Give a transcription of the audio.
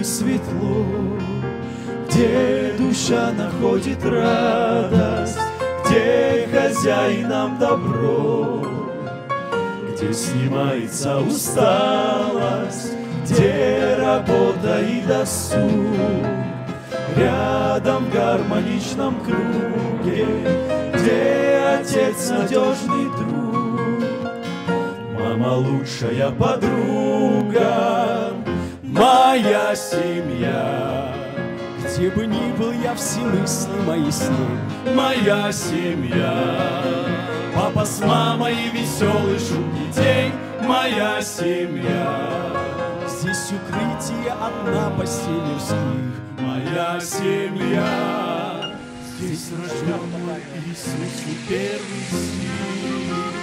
светло, где душа находит радость, где хозяинам добро, где снимается усталость, где работа и досуг, рядом в гармоничном круге, где отец надежный друг, мама лучшая подруга, моя семья. Где бы ни был я, все мысли мои с ней. Моя семья. Папа с мамой и веселый шум детей. Моя семья. Здесь укрытие, одна постель мирских. Моя семья. Здесь рожден мой Иисус, первый сын.